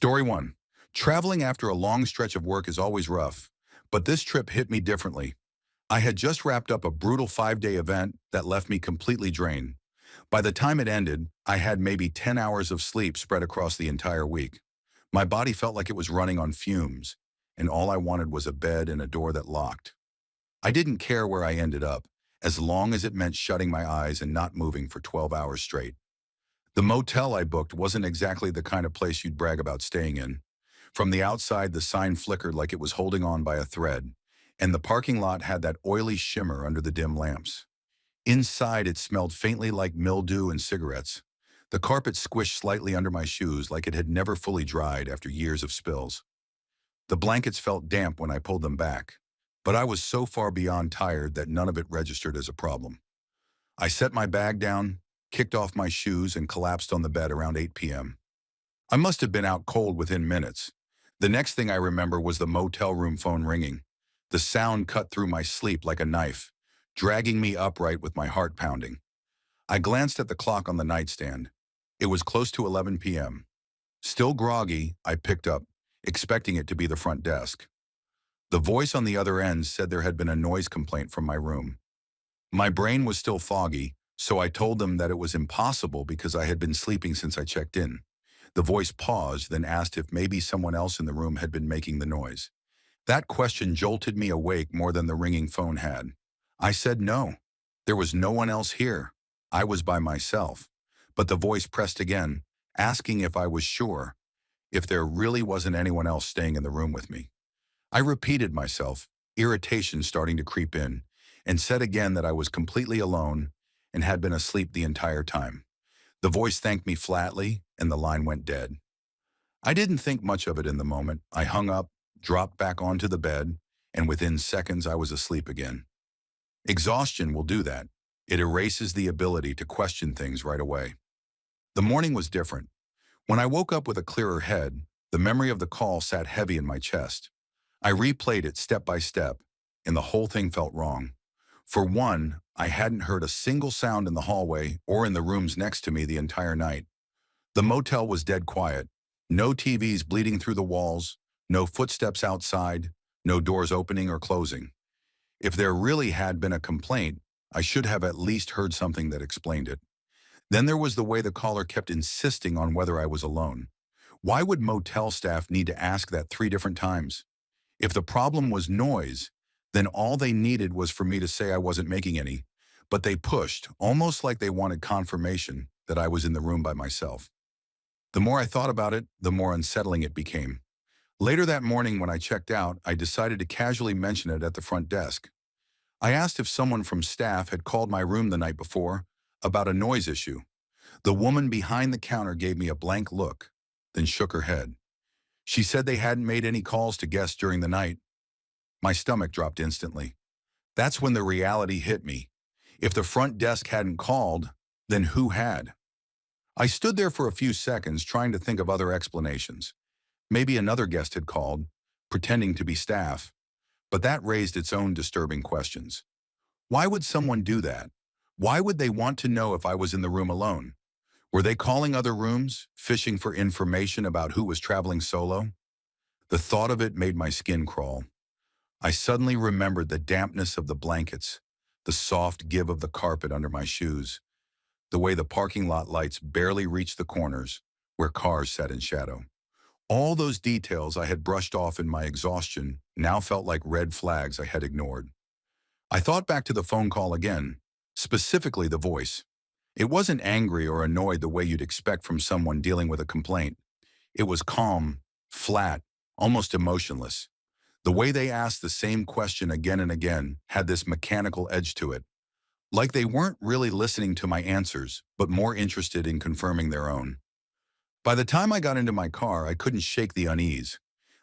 Story 1. Traveling after a long stretch of work is always rough, but this trip hit me differently. I had just wrapped up a brutal 5-day event that left me completely drained. By the time it ended, I had maybe 10 hours of sleep spread across the entire week. My body felt like it was running on fumes, and all I wanted was a bed and a door that locked. I didn't care where I ended up, as long as it meant shutting my eyes and not moving for 12 hours straight. The motel I booked wasn't exactly the kind of place you'd brag about staying in. From the outside, the sign flickered like it was holding on by a thread, and the parking lot had that oily shimmer under the dim lamps. Inside, it smelled faintly like mildew and cigarettes. The carpet squished slightly under my shoes like it had never fully dried after years of spills. The blankets felt damp when I pulled them back, but I was so far beyond tired that none of it registered as a problem. I set my bag down, kicked off my shoes, and collapsed on the bed around 8 p.m. I must have been out cold within minutes. The next thing I remember was the motel room phone ringing. The sound cut through my sleep like a knife, dragging me upright with my heart pounding. I glanced at the clock on the nightstand. It was close to 11 p.m. Still groggy, I picked up, expecting it to be the front desk. The voice on the other end said there had been a noise complaint from my room. My brain was still foggy, so I told them that it was impossible because I had been sleeping since I checked in. The voice paused, then asked if maybe someone else in the room had been making the noise. That question jolted me awake more than the ringing phone had. I said no. There was no one else here. I was by myself. But the voice pressed again, asking if I was sure, if there really wasn't anyone else staying in the room with me. I repeated myself, irritation starting to creep in, and said again that I was completely alone and had been asleep the entire time. The voice thanked me flatly, and the line went dead. I didn't think much of it in the moment. I hung up, dropped back onto the bed, and within seconds I was asleep again. Exhaustion will do that. It erases the ability to question things right away. The morning was different. When I woke up with a clearer head, the memory of the call sat heavy in my chest. I replayed it step by step, and the whole thing felt wrong. For one, I hadn't heard a single sound in the hallway or in the rooms next to me the entire night. The motel was dead quiet. No TVs bleeding through the walls, no footsteps outside, no doors opening or closing. If there really had been a complaint, I should have at least heard something that explained it. Then there was the way the caller kept insisting on whether I was alone. Why would motel staff need to ask that 3 different times? If the problem was noise, then all they needed was for me to say I wasn't making any, but they pushed, almost like they wanted confirmation that I was in the room by myself. The more I thought about it, the more unsettling it became. Later that morning when I checked out, I decided to casually mention it at the front desk. I asked if someone from staff had called my room the night before about a noise issue. The woman behind the counter gave me a blank look, then shook her head. She said they hadn't made any calls to guests during the night. My stomach dropped instantly. That's when the reality hit me. If the front desk hadn't called, then who had? I stood there for a few seconds trying to think of other explanations. Maybe another guest had called, pretending to be staff, but that raised its own disturbing questions. Why would someone do that? Why would they want to know if I was in the room alone? Were they calling other rooms, fishing for information about who was traveling solo? The thought of it made my skin crawl. I suddenly remembered the dampness of the blankets, the soft give of the carpet under my shoes, the way the parking lot lights barely reached the corners where cars sat in shadow. All those details I had brushed off in my exhaustion now felt like red flags I had ignored. I thought back to the phone call again, specifically the voice. It wasn't angry or annoyed the way you'd expect from someone dealing with a complaint. It was calm, flat, almost emotionless. The way they asked the same question again and again had this mechanical edge to it, like they weren't really listening to my answers, but more interested in confirming their own. By the time I got into my car, I couldn't shake the unease.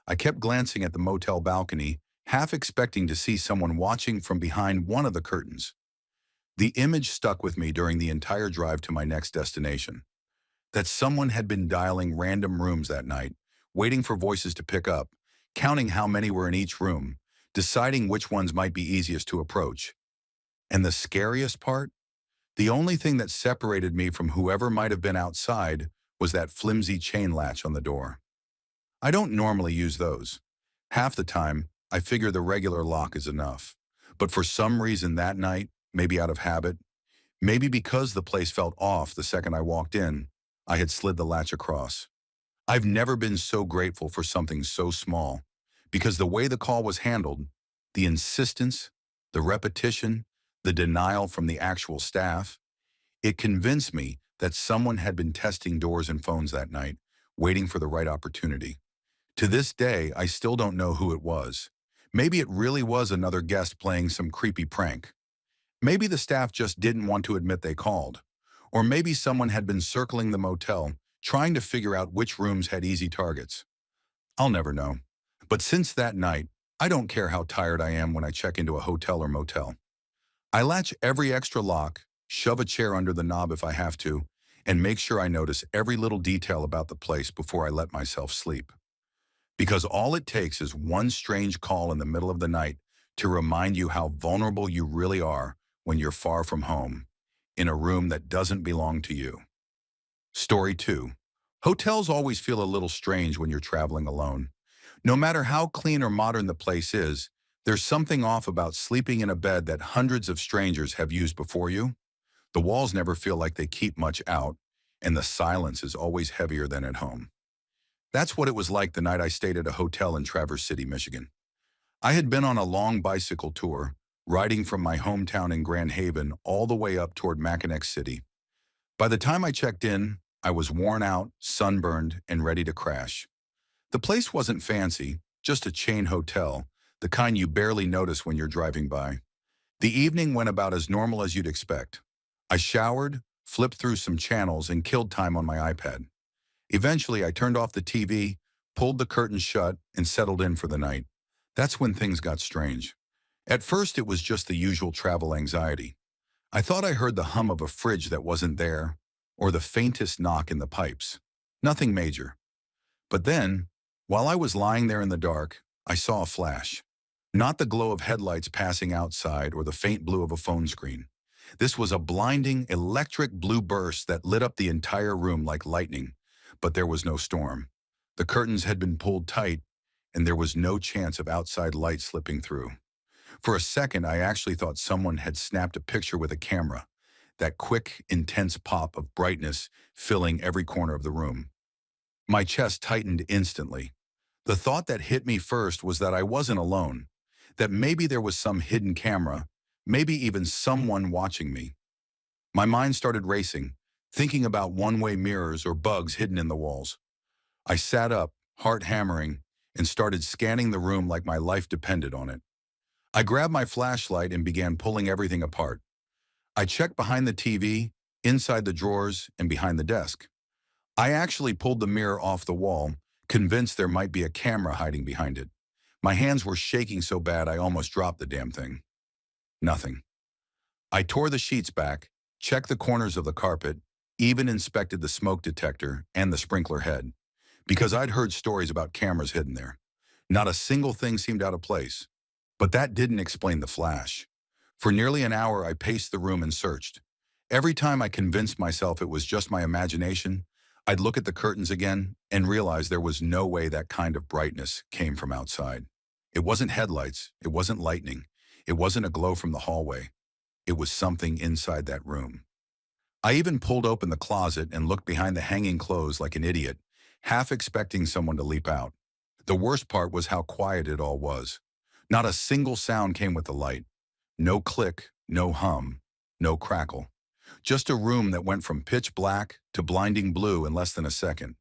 I kept glancing at the motel balcony, half expecting to see someone watching from behind one of the curtains. The image stuck with me during the entire drive to my next destination. That someone had been dialing random rooms that night, waiting for voices to pick up, counting how many were in each room, deciding which ones might be easiest to approach. And the scariest part? The only thing that separated me from whoever might have been outside was that flimsy chain latch on the door. I don't normally use those. Half the time, I figure the regular lock is enough. But for some reason that night, maybe out of habit, maybe because the place felt off the second I walked in, I had slid the latch across. I've never been so grateful for something so small, because the way the call was handled, the insistence, the repetition, the denial from the actual staff, it convinced me that someone had been testing doors and phones that night, waiting for the right opportunity. To this day, I still don't know who it was. Maybe it really was another guest playing some creepy prank. Maybe the staff just didn't want to admit they called. Or maybe someone had been circling the motel, trying to figure out which rooms had easy targets. I'll never know. But since that night, I don't care how tired I am when I check into a hotel or motel. I latch every extra lock, shove a chair under the knob if I have to, and make sure I notice every little detail about the place before I let myself sleep. Because all it takes is one strange call in the middle of the night to remind you how vulnerable you really are when you're far from home, in a room that doesn't belong to you. Story 2. Hotels always feel a little strange when you're traveling alone. No matter how clean or modern the place is, there's something off about sleeping in a bed that hundreds of strangers have used before you. The walls never feel like they keep much out, and the silence is always heavier than at home. That's what it was like the night I stayed at a hotel in Traverse City, Michigan. I had been on a long bicycle tour, riding from my hometown in Grand Haven all the way up toward Mackinac City. By the time I checked in, I was worn out, sunburned, and ready to crash. The place wasn't fancy, just a chain hotel, the kind you barely notice when you're driving by. The evening went about as normal as you'd expect. I showered, flipped through some channels, and killed time on my iPad. Eventually, I turned off the TV, pulled the curtains shut, and settled in for the night. That's when things got strange. At first, it was just the usual travel anxiety. I thought I heard the hum of a fridge that wasn't there, or the faintest knock in the pipes. Nothing major. But then, while I was lying there in the dark, I saw a flash. Not the glow of headlights passing outside or the faint blue of a phone screen. This was a blinding, electric blue burst that lit up the entire room like lightning. But there was no storm. The curtains had been pulled tight, and there was no chance of outside light slipping through. For a second, I actually thought someone had snapped a picture with a camera, that quick, intense pop of brightness filling every corner of the room. My chest tightened instantly. The thought that hit me first was that I wasn't alone, that maybe there was some hidden camera, maybe even someone watching me. My mind started racing, thinking about one-way mirrors or bugs hidden in the walls. I sat up, heart hammering, and started scanning the room like my life depended on it. I grabbed my flashlight and began pulling everything apart. I checked behind the TV, inside the drawers, and behind the desk. I actually pulled the mirror off the wall, convinced there might be a camera hiding behind it. My hands were shaking so bad I almost dropped the damn thing. Nothing. I tore the sheets back, checked the corners of the carpet, even inspected the smoke detector and the sprinkler head, because I'd heard stories about cameras hidden there. Not a single thing seemed out of place. But that didn't explain the flash. For nearly an hour, I paced the room and searched. Every time I convinced myself it was just my imagination, I'd look at the curtains again and realize there was no way that kind of brightness came from outside. It wasn't headlights, it wasn't lightning, it wasn't a glow from the hallway. It was something inside that room. I even pulled open the closet and looked behind the hanging clothes like an idiot, half expecting someone to leap out. The worst part was how quiet it all was. Not a single sound came with the light. No click, no hum, no crackle. Just a room that went from pitch black to blinding blue in less than a second.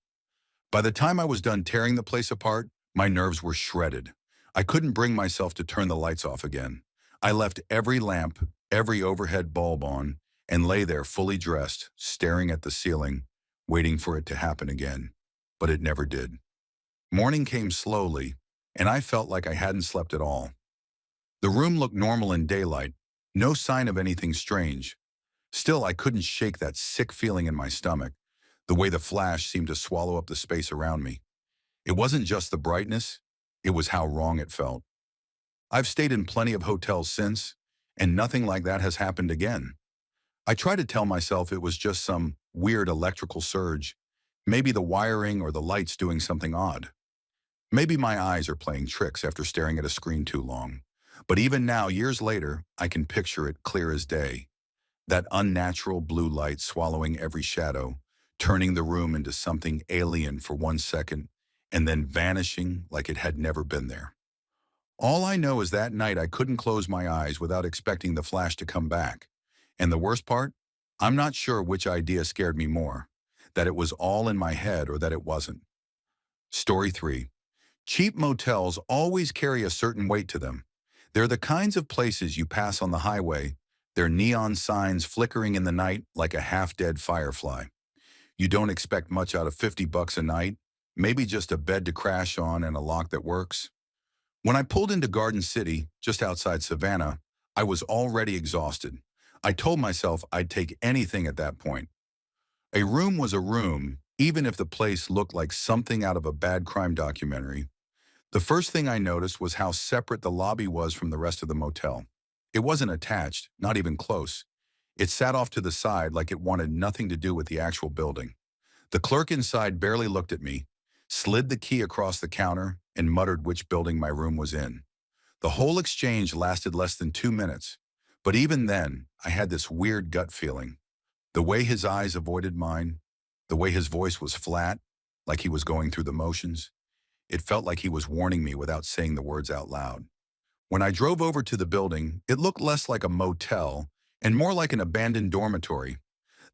By the time I was done tearing the place apart, my nerves were shredded. I couldn't bring myself to turn the lights off again. I left every lamp, every overhead bulb on, and lay there fully dressed, staring at the ceiling, waiting for it to happen again. But it never did. Morning came slowly, and I felt like I hadn't slept at all. The room looked normal in daylight, no sign of anything strange. Still, I couldn't shake that sick feeling in my stomach, the way the flash seemed to swallow up the space around me. It wasn't just the brightness, it was how wrong it felt. I've stayed in plenty of hotels since, and nothing like that has happened again. I try to tell myself it was just some weird electrical surge, maybe the wiring or the lights doing something odd. Maybe my eyes are playing tricks after staring at a screen too long. But even now, years later, I can picture it clear as day. That unnatural blue light swallowing every shadow, turning the room into something alien for 1 second, and then vanishing like it had never been there. All I know is that night I couldn't close my eyes without expecting the flash to come back. And the worst part? I'm not sure which idea scared me more, that it was all in my head or that it wasn't. Story 3. Cheap motels always carry a certain weight to them. They're the kinds of places you pass on the highway, their neon signs flickering in the night like a half-dead firefly. You don't expect much out of 50 bucks a night, maybe just a bed to crash on and a lock that works. When I pulled into Garden City, just outside Savannah, I was already exhausted. I told myself I'd take anything at that point. A room was a room, even if the place looked like something out of a bad crime documentary. The first thing I noticed was how separate the lobby was from the rest of the motel. It wasn't attached, not even close. It sat off to the side like it wanted nothing to do with the actual building. The clerk inside barely looked at me, slid the key across the counter, and muttered which building my room was in. The whole exchange lasted less than 2 minutes, but even then, I had this weird gut feeling. The way his eyes avoided mine, the way his voice was flat, like he was going through the motions. It felt like he was warning me without saying the words out loud. When I drove over to the building, it looked less like a motel and more like an abandoned dormitory.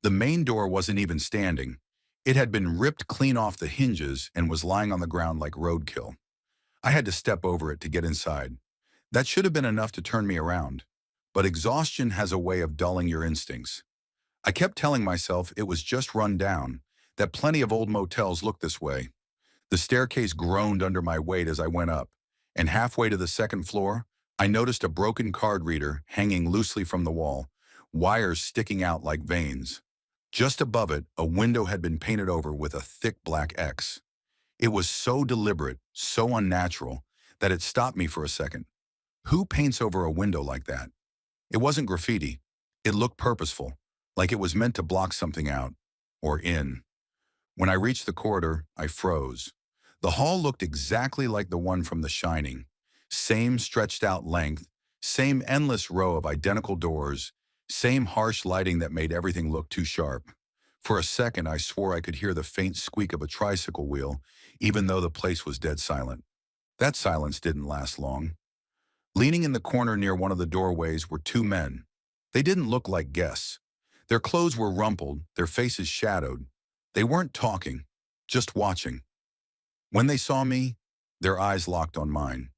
The main door wasn't even standing. It had been ripped clean off the hinges and was lying on the ground like roadkill. I had to step over it to get inside. That should have been enough to turn me around. But exhaustion has a way of dulling your instincts. I kept telling myself it was just run down, that plenty of old motels look this way. The staircase groaned under my weight as I went up, and halfway to the second floor, I noticed a broken card reader hanging loosely from the wall, wires sticking out like veins. Just above it, a window had been painted over with a thick black X. It was so deliberate, so unnatural, that it stopped me for a second. Who paints over a window like that? It wasn't graffiti. It looked purposeful, like it was meant to block something out, or in. When I reached the corridor, I froze. The hall looked exactly like the one from The Shining. Same stretched out length, same endless row of identical doors, same harsh lighting that made everything look too sharp. For a second, I swore I could hear the faint squeak of a tricycle wheel, even though the place was dead silent. That silence didn't last long. Leaning in the corner near one of the doorways were two men. They didn't look like guests. Their clothes were rumpled, their faces shadowed. They weren't talking, just watching. When they saw me, their eyes locked on mine.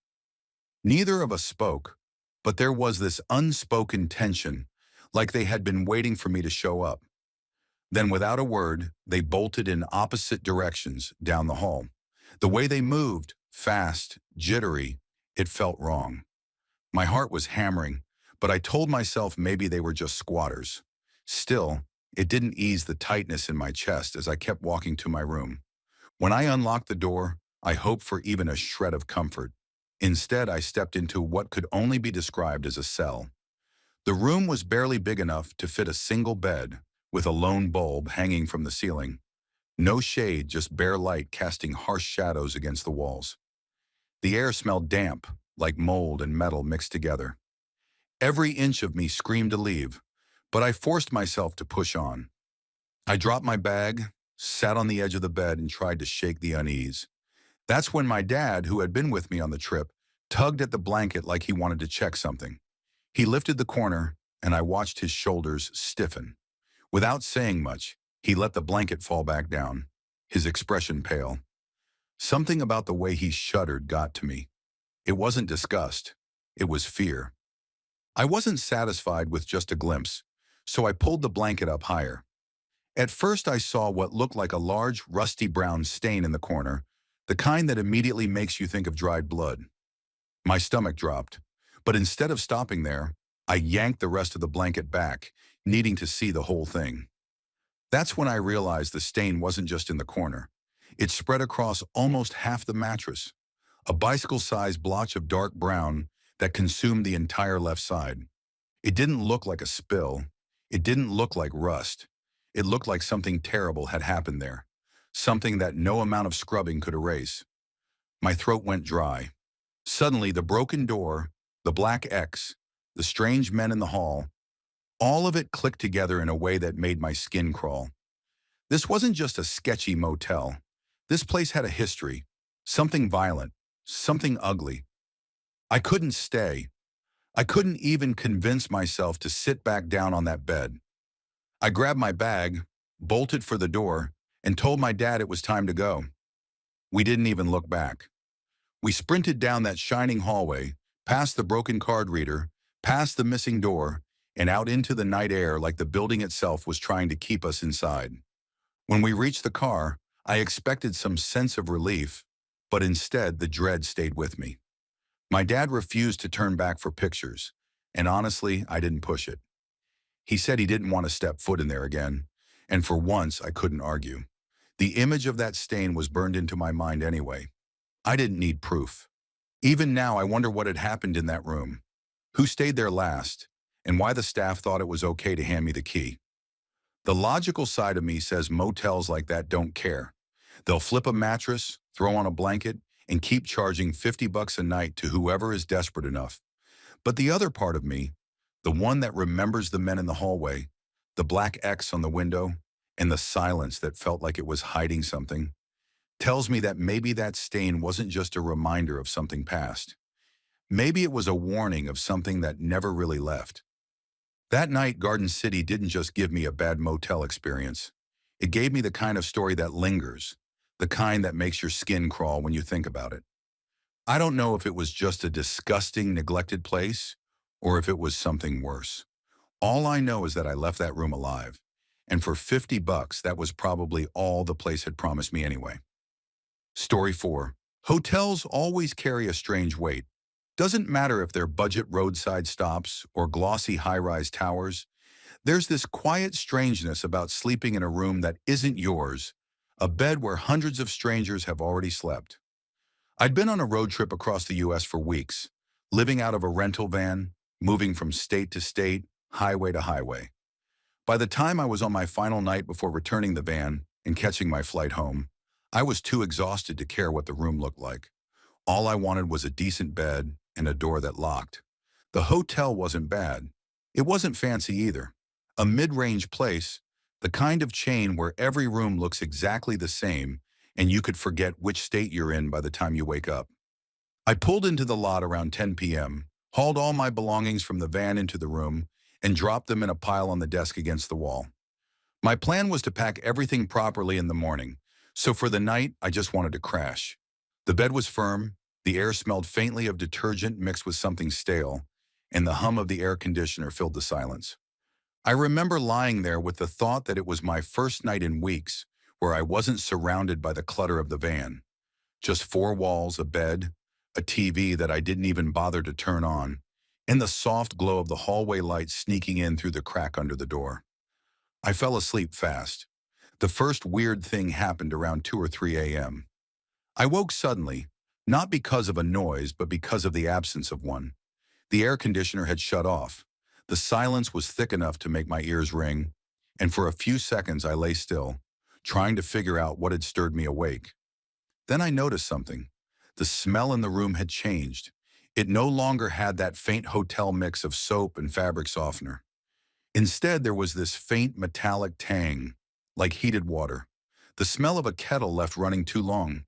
Neither of us spoke, but there was this unspoken tension, like they had been waiting for me to show up. Then without a word, they bolted in opposite directions down the hall. The way they moved, fast, jittery, it felt wrong. My heart was hammering, but I told myself maybe they were just squatters. Still, it didn't ease the tightness in my chest as I kept walking to my room. When I unlocked the door, I hoped for even a shred of comfort. Instead, I stepped into what could only be described as a cell. The room was barely big enough to fit a single bed, with a lone bulb hanging from the ceiling. No shade, just bare light casting harsh shadows against the walls. The air smelled damp, like mold and metal mixed together. Every inch of me screamed to leave, but I forced myself to push on. I dropped my bag, sat on the edge of the bed, and tried to shake the unease. That's when my dad, who had been with me on the trip, tugged at the blanket like he wanted to check something. He lifted the corner, and I watched his shoulders stiffen. Without saying much, he let the blanket fall back down, his expression pale. Something about the way he shuddered got to me. It wasn't disgust, it was fear. I wasn't satisfied with just a glimpse, so I pulled the blanket up higher. At first I saw what looked like a large, rusty brown stain in the corner, the kind that immediately makes you think of dried blood. My stomach dropped, but instead of stopping there, I yanked the rest of the blanket back, needing to see the whole thing. That's when I realized the stain wasn't just in the corner. It spread across almost half the mattress, a bicycle-sized blotch of dark brown that consumed the entire left side. It didn't look like a spill. It didn't look like rust. It looked like something terrible had happened there, something that no amount of scrubbing could erase. My throat went dry. Suddenly, the broken door, the black X, the strange men in the hall, all of it clicked together in a way that made my skin crawl. This wasn't just a sketchy motel. This place had a history, something violent, something ugly. I couldn't stay. I couldn't even convince myself to sit back down on that bed. I grabbed my bag, bolted for the door, and told my dad it was time to go. We didn't even look back. We sprinted down that shining hallway, past the broken card reader, past the missing door, and out into the night air like the building itself was trying to keep us inside. When we reached the car, I expected some sense of relief, but instead the dread stayed with me. My dad refused to turn back for pictures, and honestly, I didn't push it. He said he didn't want to step foot in there again, and for once I couldn't argue. The image of that stain was burned into my mind anyway. I didn't need proof. Even now, I wonder what had happened in that room, who stayed there last, and why the staff thought it was okay to hand me the key. The logical side of me says motels like that don't care. They'll flip a mattress, throw on a blanket, and keep charging $50 a night to whoever is desperate enough. But the other part of me, the one that remembers the men in the hallway, the black X on the window, and the silence that felt like it was hiding something, tells me that maybe that stain wasn't just a reminder of something past. Maybe it was a warning of something that never really left. That night, Garden City didn't just give me a bad motel experience. It gave me the kind of story that lingers, the kind that makes your skin crawl when you think about it. I don't know if it was just a disgusting, neglected place, or if it was something worse. All I know is that I left that room alive, and for $50, that was probably all the place had promised me anyway. Story 4. Hotels always carry a strange weight. Doesn't matter if they're budget roadside stops or glossy high-rise towers, there's this quiet strangeness about sleeping in a room that isn't yours, a bed where hundreds of strangers have already slept. I'd been on a road trip across the U.S. for weeks, living out of a rental van, moving from state to state, highway to highway. By the time I was on my final night before returning the van and catching my flight home, I was too exhausted to care what the room looked like. All I wanted was a decent bed and a door that locked. The hotel wasn't bad. It wasn't fancy either. A mid-range place, the kind of chain where every room looks exactly the same and you could forget which state you're in by the time you wake up. I pulled into the lot around 10 p.m., hauled all my belongings from the van into the room, and dropped them in a pile on the desk against the wall. My plan was to pack everything properly in the morning, so for the night, I just wanted to crash. The bed was firm, the air smelled faintly of detergent mixed with something stale, and the hum of the air conditioner filled the silence. I remember lying there with the thought that it was my first night in weeks where I wasn't surrounded by the clutter of the van. Just four walls, a bed, a TV that I didn't even bother to turn on, and the soft glow of the hallway light sneaking in through the crack under the door. I fell asleep fast. The first weird thing happened around 2 or 3 a.m. I woke suddenly, not because of a noise, but because of the absence of one. The air conditioner had shut off. The silence was thick enough to make my ears ring, and for a few seconds I lay still, trying to figure out what had stirred me awake. Then I noticed something. The smell in the room had changed. It no longer had that faint hotel mix of soap and fabric softener. Instead, there was this faint metallic tang, like heated water. The smell of a kettle left running too long.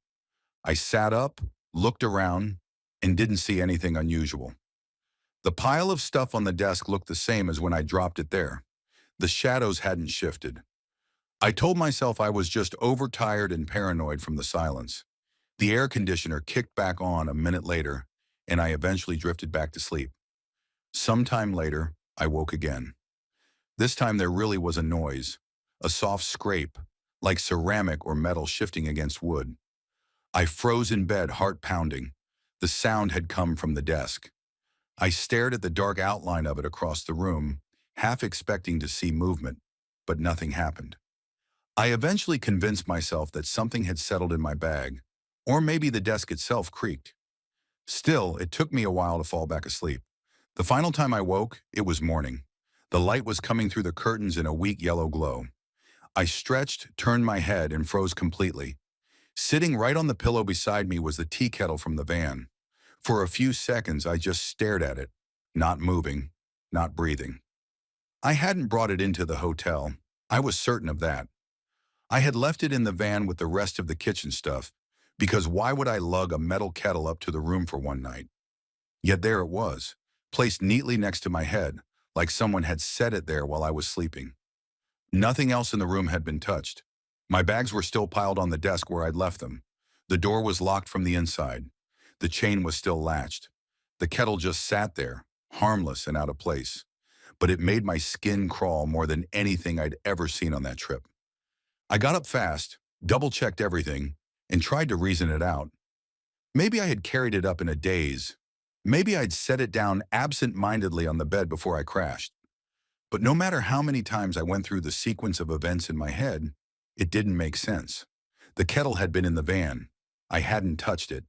I sat up, looked around, and didn't see anything unusual. The pile of stuff on the desk looked the same as when I dropped it there. The shadows hadn't shifted. I told myself I was just overtired and paranoid from the silence. The air conditioner kicked back on a minute later, and I eventually drifted back to sleep. Sometime later, I woke again. This time there really was a noise, a soft scrape, like ceramic or metal shifting against wood. I froze in bed, heart pounding. The sound had come from the desk. I stared at the dark outline of it across the room, half expecting to see movement, but nothing happened. I eventually convinced myself that something had settled in my bag, or maybe the desk itself creaked. Still, it took me a while to fall back asleep. The final time I woke, it was morning. The light was coming through the curtains in a weak yellow glow. I stretched, turned my head, and froze completely. Sitting right on the pillow beside me was the tea kettle from the van. For a few seconds, I just stared at it, not moving, not breathing. I hadn't brought it into the hotel. I was certain of that. I had left it in the van with the rest of the kitchen stuff, because why would I lug a metal kettle up to the room for one night? Yet there it was, placed neatly next to my head, like someone had set it there while I was sleeping. Nothing else in the room had been touched. My bags were still piled on the desk where I'd left them. The door was locked from the inside. The chain was still latched. The kettle just sat there, harmless and out of place. But it made my skin crawl more than anything I'd ever seen on that trip. I got up fast, double-checked everything, and tried to reason it out. Maybe I had carried it up in a daze. Maybe I'd set it down absent-mindedly on the bed before I crashed. But no matter how many times I went through the sequence of events in my head, it didn't make sense. The kettle had been in the van. I hadn't touched it.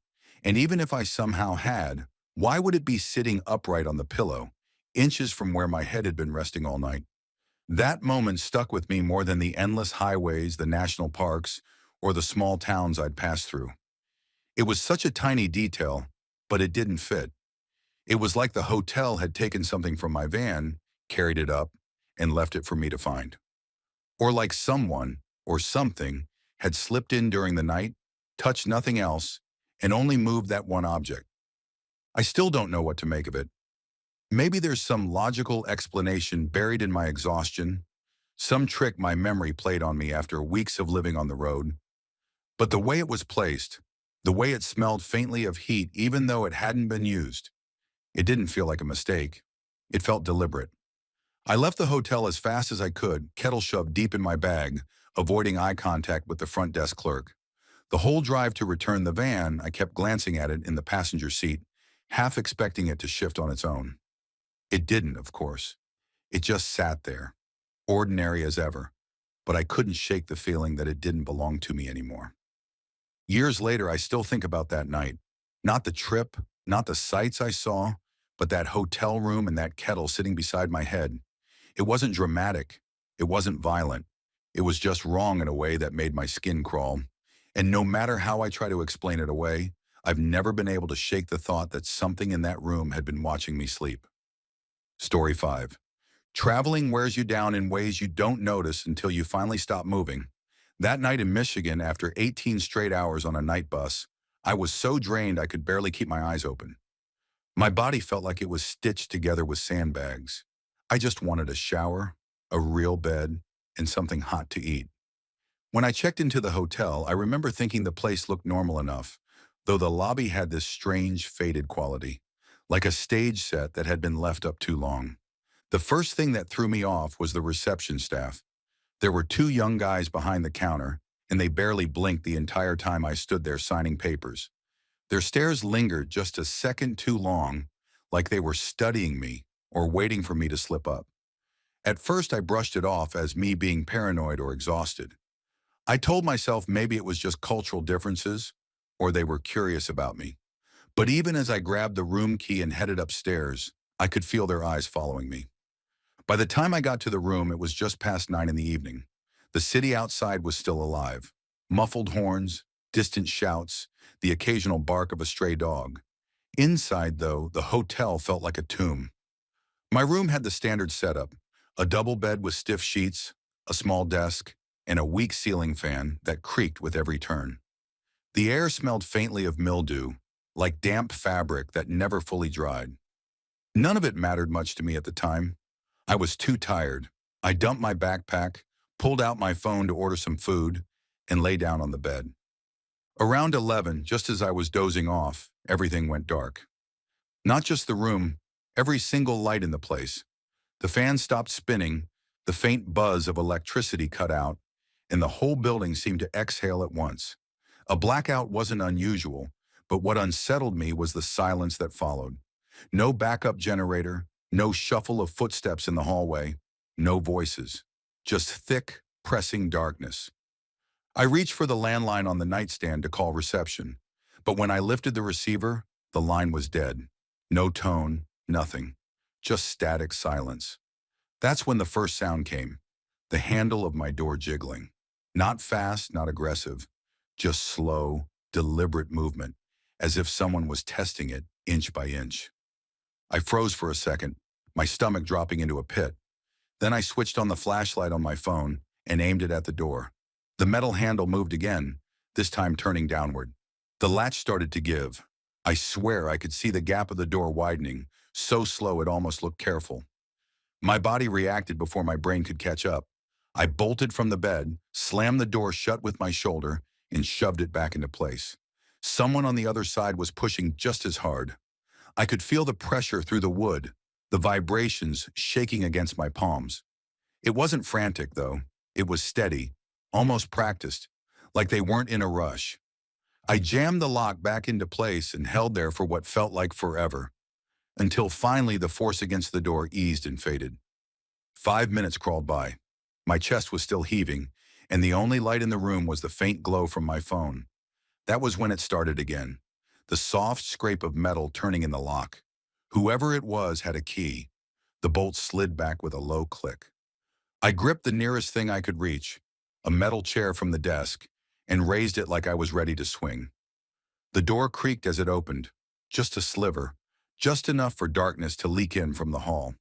And even if I somehow had, why would it be sitting upright on the pillow, inches from where my head had been resting all night? That moment stuck with me more than the endless highways, the national parks, or the small towns I'd passed through. It was such a tiny detail, but it didn't fit. It was like the hotel had taken something from my van, carried it up, and left it for me to find. Or like someone, or something, had slipped in during the night, touched nothing else, and only moved that one object. I still don't know what to make of it. Maybe there's some logical explanation buried in my exhaustion, some trick my memory played on me after weeks of living on the road. But the way it was placed, the way it smelled faintly of heat even though it hadn't been used, it didn't feel like a mistake. It felt deliberate. I left the hotel as fast as I could, kettle shoved deep in my bag, avoiding eye contact with the front desk clerk. The whole drive to return the van, I kept glancing at it in the passenger seat, half expecting it to shift on its own. It didn't, of course. It just sat there, ordinary as ever, but I couldn't shake the feeling that it didn't belong to me anymore. Years later, I still think about that night. Not the trip, not the sights I saw, but that hotel room and that kettle sitting beside my head. It wasn't dramatic. It wasn't violent. It was just wrong in a way that made my skin crawl. And no matter how I try to explain it away, I've never been able to shake the thought that something in that room had been watching me sleep. Story 5. Traveling wears you down in ways you don't notice until you finally stop moving. That night in Michigan, after 18 straight hours on a night bus, I was so drained I could barely keep my eyes open. My body felt like it was stitched together with sandbags. I just wanted a shower, a real bed, and something hot to eat. When I checked into the hotel, I remember thinking the place looked normal enough, though the lobby had this strange, faded quality, like a stage set that had been left up too long. The first thing that threw me off was the reception staff. There were two young guys behind the counter, and they barely blinked the entire time I stood there signing papers. Their stares lingered just a second too long, like they were studying me or waiting for me to slip up. At first, I brushed it off as me being paranoid or exhausted. I told myself maybe it was just cultural differences, or they were curious about me. But even as I grabbed the room key and headed upstairs, I could feel their eyes following me. By the time I got to the room, it was just past 9 in the evening. The city outside was still alive. Muffled horns, distant shouts, the occasional bark of a stray dog. Inside, though, the hotel felt like a tomb. My room had the standard setup, a double bed with stiff sheets, a small desk, and a weak ceiling fan that creaked with every turn. The air smelled faintly of mildew, like damp fabric that never fully dried. None of it mattered much to me at the time. I was too tired. I dumped my backpack, pulled out my phone to order some food, and lay down on the bed. Around 11, just as I was dozing off, everything went dark. Not just the room, every single light in the place. The fan stopped spinning, the faint buzz of electricity cut out, and the whole building seemed to exhale at once. A blackout wasn't unusual, but what unsettled me was the silence that followed. No backup generator, no shuffle of footsteps in the hallway, no voices. Just thick, pressing darkness. I reached for the landline on the nightstand to call reception, but when I lifted the receiver, the line was dead. No tone, nothing. Just static silence. That's when the first sound came, the handle of my door jiggling. Not fast, not aggressive, just slow, deliberate movement, as if someone was testing it inch by inch. I froze for a second, my stomach dropping into a pit. Then I switched on the flashlight on my phone and aimed it at the door. The metal handle moved again, this time turning downward. The latch started to give. I swear I could see the gap of the door widening, so slow it almost looked careful. My body reacted before my brain could catch up. I bolted from the bed, slammed the door shut with my shoulder, and shoved it back into place. Someone on the other side was pushing just as hard. I could feel the pressure through the wood, the vibrations shaking against my palms. It wasn't frantic, though. It was steady, almost practiced, like they weren't in a rush. I jammed the lock back into place and held there for what felt like forever, until finally the force against the door eased and faded. 5 minutes crawled by. My chest was still heaving, and the only light in the room was the faint glow from my phone. That was when it started again, the soft scrape of metal turning in the lock. Whoever it was had a key. The bolt slid back with a low click. I gripped the nearest thing I could reach, a metal chair from the desk, and raised it like I was ready to swing. The door creaked as it opened, just a sliver, just enough for darkness to leak in from the hall.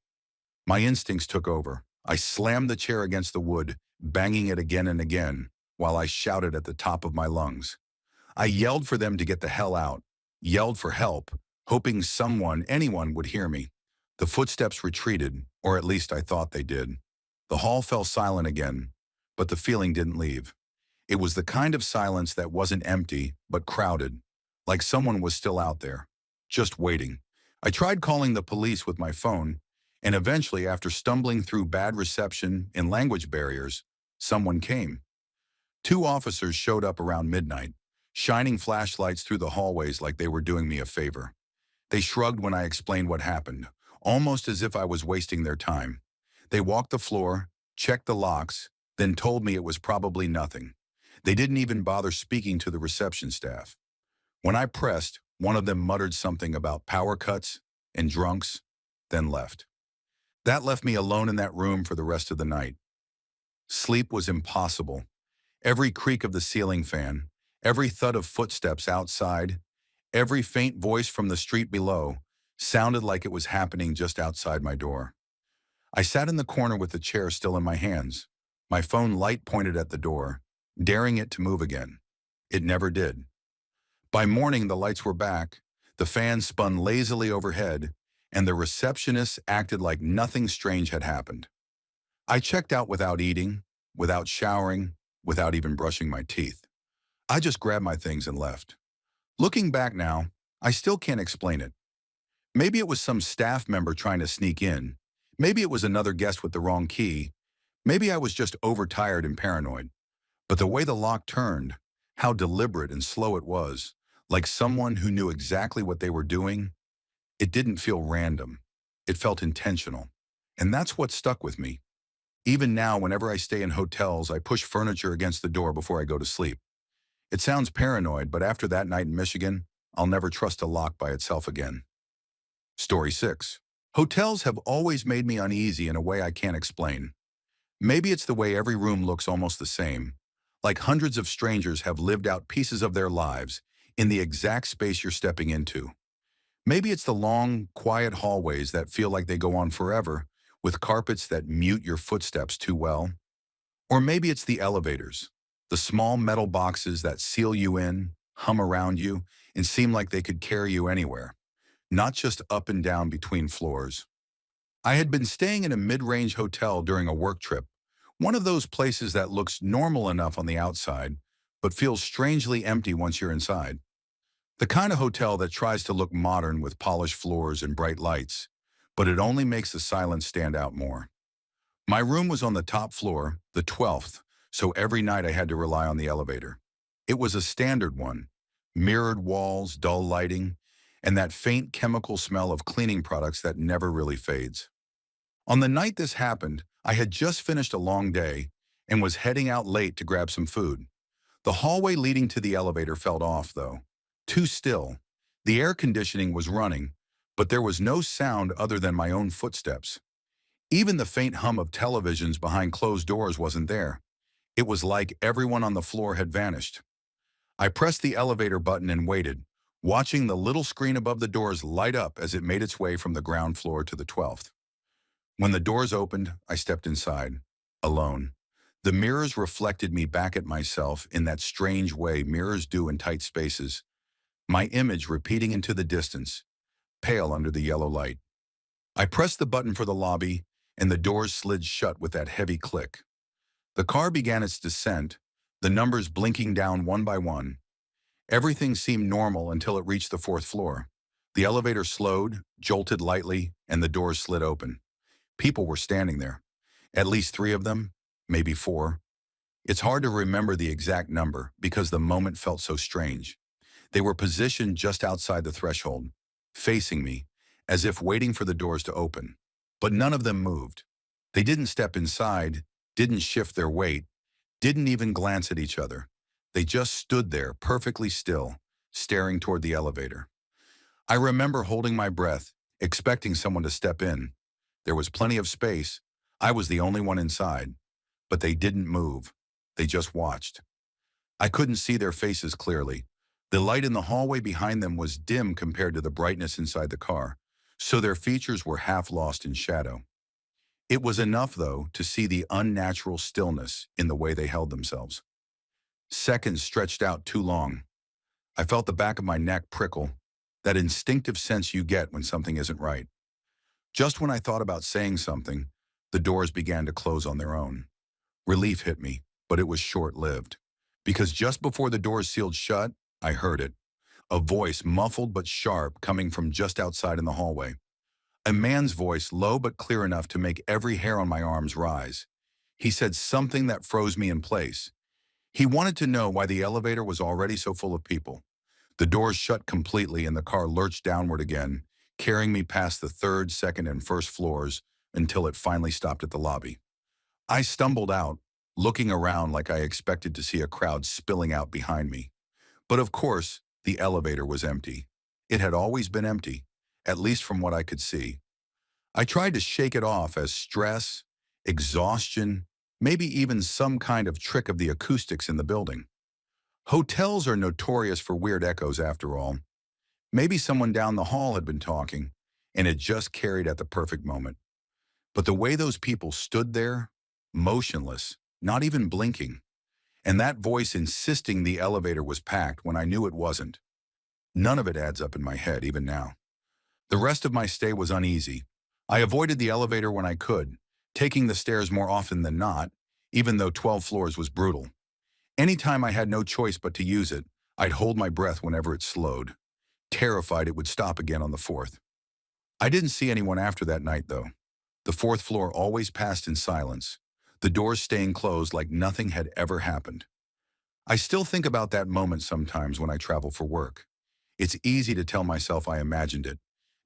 My instincts took over. I slammed the chair against the wood, banging it again and again, while I shouted at the top of my lungs. I yelled for them to get the hell out, yelled for help, hoping anyone would hear me. The footsteps retreated, or at least I thought they did. The hall fell silent again, but the feeling didn't leave. It was the kind of silence that wasn't empty, but crowded, like someone was still out there, just waiting. I tried calling the police with my phone, and eventually, after stumbling through bad reception and language barriers, someone came. 2 officers showed up around midnight, shining flashlights through the hallways like they were doing me a favor. They shrugged when I explained what happened, almost as if I was wasting their time. They walked the floor, checked the locks, then told me it was probably nothing. They didn't even bother speaking to the reception staff. When I pressed, one of them muttered something about power cuts and drunks, then left. That left me alone in that room for the rest of the night. Sleep was impossible. Every creak of the ceiling fan, every thud of footsteps outside, every faint voice from the street below sounded like it was happening just outside my door. I sat in the corner with the chair still in my hands, my phone light pointed at the door, daring it to move again. It never did. By morning, the lights were back, the fan spun lazily overhead, and the receptionist acted like nothing strange had happened. I checked out without eating, without showering, without even brushing my teeth. I just grabbed my things and left. Looking back now, I still can't explain it. Maybe it was some staff member trying to sneak in. Maybe it was another guest with the wrong key. Maybe I was just overtired and paranoid. But the way the lock turned, how deliberate and slow it was, like someone who knew exactly what they were doing, it didn't feel random. It felt intentional. And that's what stuck with me. Even now, whenever I stay in hotels, I push furniture against the door before I go to sleep. It sounds paranoid, but after that night in Michigan, I'll never trust a lock by itself again. Story 6. Hotels have always made me uneasy in a way I can't explain. Maybe it's the way every room looks almost the same, like hundreds of strangers have lived out pieces of their lives in the exact space you're stepping into. Maybe it's the long, quiet hallways that feel like they go on forever, with carpets that mute your footsteps too well. Or maybe it's the elevators, the small metal boxes that seal you in, hum around you, and seem like they could carry you anywhere, not just up and down between floors. I had been staying in a mid-range hotel during a work trip, one of those places that looks normal enough on the outside, but feels strangely empty once you're inside. The kind of hotel that tries to look modern with polished floors and bright lights, but it only makes the silence stand out more. My room was on the top floor, the 12th, so every night I had to rely on the elevator. It was a standard one, mirrored walls, dull lighting, and that faint chemical smell of cleaning products that never really fades. On the night this happened, I had just finished a long day and was heading out late to grab some food. The hallway leading to the elevator felt off, though. Too still. The air conditioning was running, but there was no sound other than my own footsteps. Even the faint hum of televisions behind closed doors wasn't there. It was like everyone on the floor had vanished. I pressed the elevator button and waited, watching the little screen above the doors light up as it made its way from the ground floor to the 12th. When the doors opened, I stepped inside, alone. The mirrors reflected me back at myself in that strange way mirrors do in tight spaces, my image repeating into the distance, pale under the yellow light. I pressed the button for the lobby, and the doors slid shut with that heavy click. The car began its descent, the numbers blinking down one by one. Everything seemed normal until it reached the fourth floor. The elevator slowed, jolted lightly, and the doors slid open. People were standing there. At least three of them, maybe four. It's hard to remember the exact number because the moment felt so strange. They were positioned just outside the threshold, facing me, as if waiting for the doors to open. But none of them moved. They didn't step inside, didn't shift their weight, didn't even glance at each other. They just stood there, perfectly still, staring toward the elevator. I remember holding my breath, expecting someone to step in. There was plenty of space. I was the only one inside. But they didn't move. They just watched. I couldn't see their faces clearly. The light in the hallway behind them was dim compared to the brightness inside the car, so their features were half lost in shadow. It was enough, though, to see the unnatural stillness in the way they held themselves. Seconds stretched out too long. I felt the back of my neck prickle, that instinctive sense you get when something isn't right. Just when I thought about saying something, the doors began to close on their own. Relief hit me, but it was short-lived. Because just before the doors sealed shut, I heard it. A voice, muffled but sharp, coming from just outside in the hallway. A man's voice, low but clear enough to make every hair on my arms rise. He said something that froze me in place. He wanted to know why the elevator was already so full of people. The doors shut completely and the car lurched downward again, carrying me past the third, second, and first floors until it finally stopped at the lobby. I stumbled out, looking around like I expected to see a crowd spilling out behind me. But of course, the elevator was empty. It had always been empty, at least from what I could see. I tried to shake it off as stress, exhaustion, maybe even some kind of trick of the acoustics in the building. Hotels are notorious for weird echoes after all. Maybe someone down the hall had been talking, and it just carried at the perfect moment. But the way those people stood there, motionless, not even blinking, and that voice insisting the elevator was packed when I knew it wasn't. None of it adds up in my head, even now. The rest of my stay was uneasy. I avoided the elevator when I could, taking the stairs more often than not, even though 12 floors was brutal. Anytime I had no choice but to use it, I'd hold my breath whenever it slowed, terrified it would stop again on the fourth. I didn't see anyone after that night, though. The fourth floor always passed in silence, the doors staying closed like nothing had ever happened. I still think about that moment sometimes when I travel for work. It's easy to tell myself I imagined it,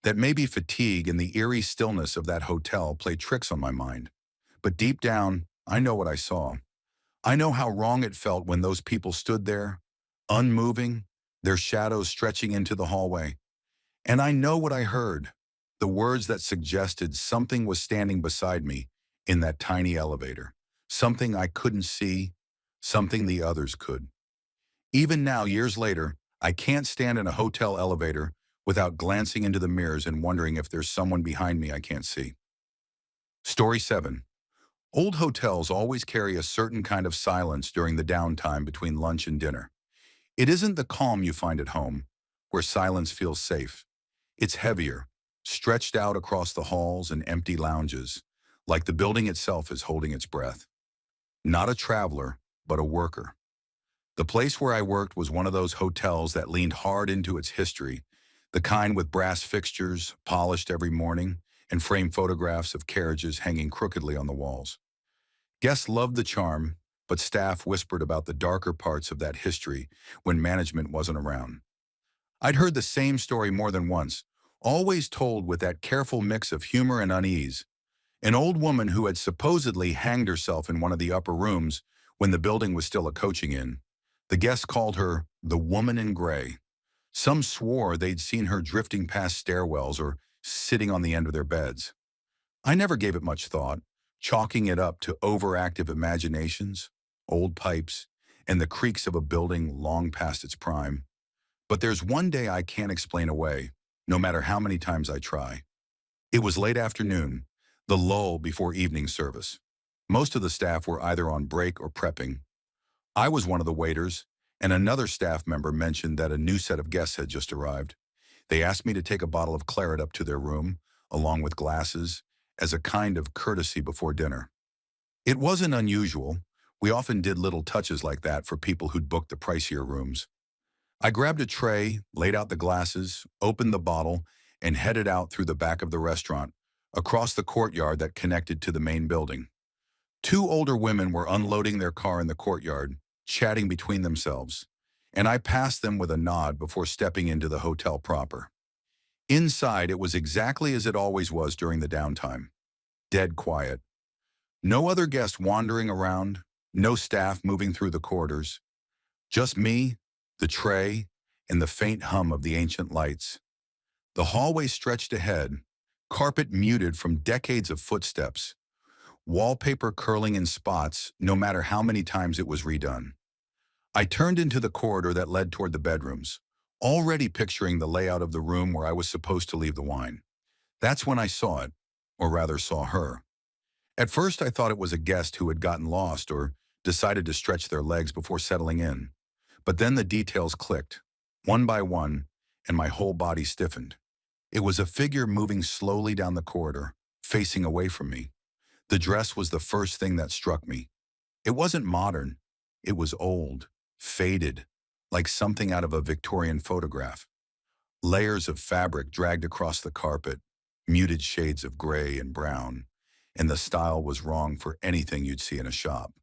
that maybe fatigue and the eerie stillness of that hotel play tricks on my mind. But deep down, I know what I saw. I know how wrong it felt when those people stood there, unmoving, their shadows stretching into the hallway. And I know what I heard, the words that suggested something was standing beside me in that tiny elevator, something I couldn't see, something the others could. Even now, years later, I can't stand in a hotel elevator without glancing into the mirrors and wondering if there's someone behind me I can't see. Story 7. Old hotels always carry a certain kind of silence during the downtime between lunch and dinner. It isn't the calm you find at home, where silence feels safe. It's heavier, stretched out across the halls and empty lounges, like the building itself is holding its breath. Not a traveler, but a worker. The place where I worked was one of those hotels that leaned hard into its history, the kind with brass fixtures, polished every morning, and framed photographs of carriages hanging crookedly on the walls. Guests loved the charm, but staff whispered about the darker parts of that history when management wasn't around. I'd heard the same story more than once, always told with that careful mix of humor and unease. An old woman who had supposedly hanged herself in one of the upper rooms when the building was still a coaching inn. The guests called her the Woman in Gray. Some swore they'd seen her drifting past stairwells or sitting on the end of their beds. I never gave it much thought, chalking it up to overactive imaginations, old pipes, and the creaks of a building long past its prime. But there's one day I can't explain away, no matter how many times I try. It was late afternoon, the lull before evening service. Most of the staff were either on break or prepping. I was one of the waiters, and another staff member mentioned that a new set of guests had just arrived. They asked me to take a bottle of claret up to their room, along with glasses, as a kind of courtesy before dinner. It wasn't unusual. We often did little touches like that for people who'd booked the pricier rooms. I grabbed a tray, laid out the glasses, opened the bottle, and headed out through the back of the restaurant, across the courtyard that connected to the main building. Two older women were unloading their car in the courtyard, chatting between themselves, and I passed them with a nod before stepping into the hotel proper. Inside, it was exactly as it always was during the downtime. Dead quiet. No other guests wandering around, no staff moving through the corridors. Just me, the tray, and the faint hum of the ancient lights. The hallway stretched ahead, carpet muted from decades of footsteps, wallpaper curling in spots no matter how many times it was redone. I turned into the corridor that led toward the bedrooms, already picturing the layout of the room where I was supposed to leave the wine. That's when I saw it, or rather saw her. At first I thought it was a guest who had gotten lost or decided to stretch their legs before settling in. But then the details clicked, one by one, and my whole body stiffened. It was a figure moving slowly down the corridor, facing away from me. The dress was the first thing that struck me. It wasn't modern. It was old, faded, like something out of a Victorian photograph. Layers of fabric dragged across the carpet, muted shades of gray and brown, and the style was wrong for anything you'd see in a shop.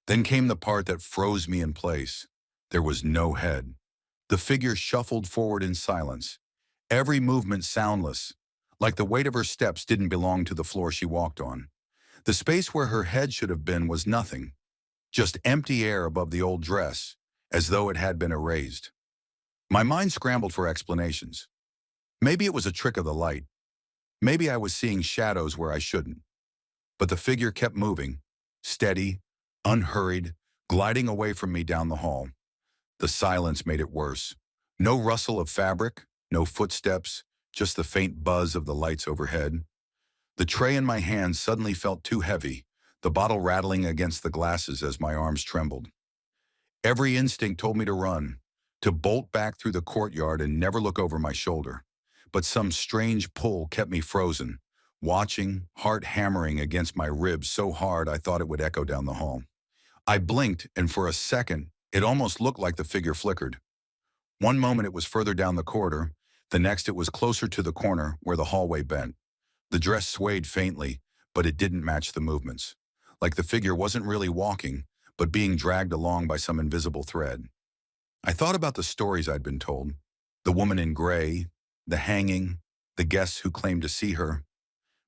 Then came the part that froze me in place. There was no head. The figure shuffled forward in silence, every movement soundless, like the weight of her steps didn't belong to the floor she walked on. The space where her head should have been was nothing, just empty air above the old dress, as though it had been erased. My mind scrambled for explanations. Maybe it was a trick of the light. Maybe I was seeing shadows where I shouldn't. But the figure kept moving, steady, unhurried, gliding away from me down the hall. The silence made it worse. No rustle of fabric, no footsteps, just the faint buzz of the lights overhead. The tray in my hand suddenly felt too heavy, the bottle rattling against the glasses as my arms trembled. Every instinct told me to run, to bolt back through the courtyard and never look over my shoulder. But some strange pull kept me frozen, watching, heart hammering against my ribs so hard I thought it would echo down the hall. I blinked, and for a second, it almost looked like the figure flickered. One moment it was further down the corridor, the next it was closer to the corner where the hallway bent. The dress swayed faintly, but it didn't match the movements. Like the figure wasn't really walking, but being dragged along by some invisible thread. I thought about the stories I'd been told. The woman in gray, the hanging, the guests who claimed to see her.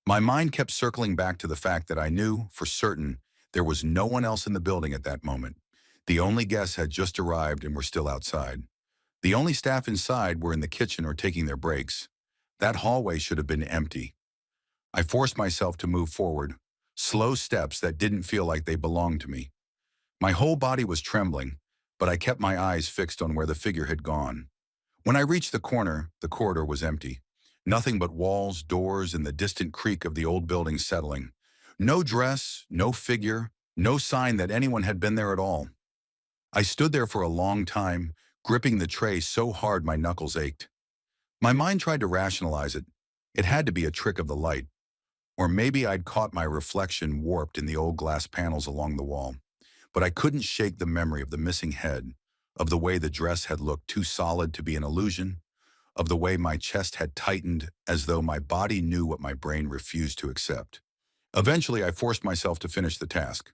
My mind kept circling back to the fact that I knew, for certain, there was no one else in the building at that moment. The only guests had just arrived and were still outside. The only staff inside were in the kitchen or taking their breaks. That hallway should have been empty. I forced myself to move forward, slow steps that didn't feel like they belonged to me. My whole body was trembling, but I kept my eyes fixed on where the figure had gone. When I reached the corner, the corridor was empty. Nothing but walls, doors, and the distant creak of the old building settling. No dress, no figure, no sign that anyone had been there at all. I stood there for a long time, gripping the tray so hard my knuckles ached. My mind tried to rationalize it. It had to be a trick of the light. Or maybe I'd caught my reflection warped in the old glass panels along the wall. But I couldn't shake the memory of the missing head, of the way the dress had looked too solid to be an illusion, of the way my chest had tightened as though my body knew what my brain refused to accept. Eventually, I forced myself to finish the task.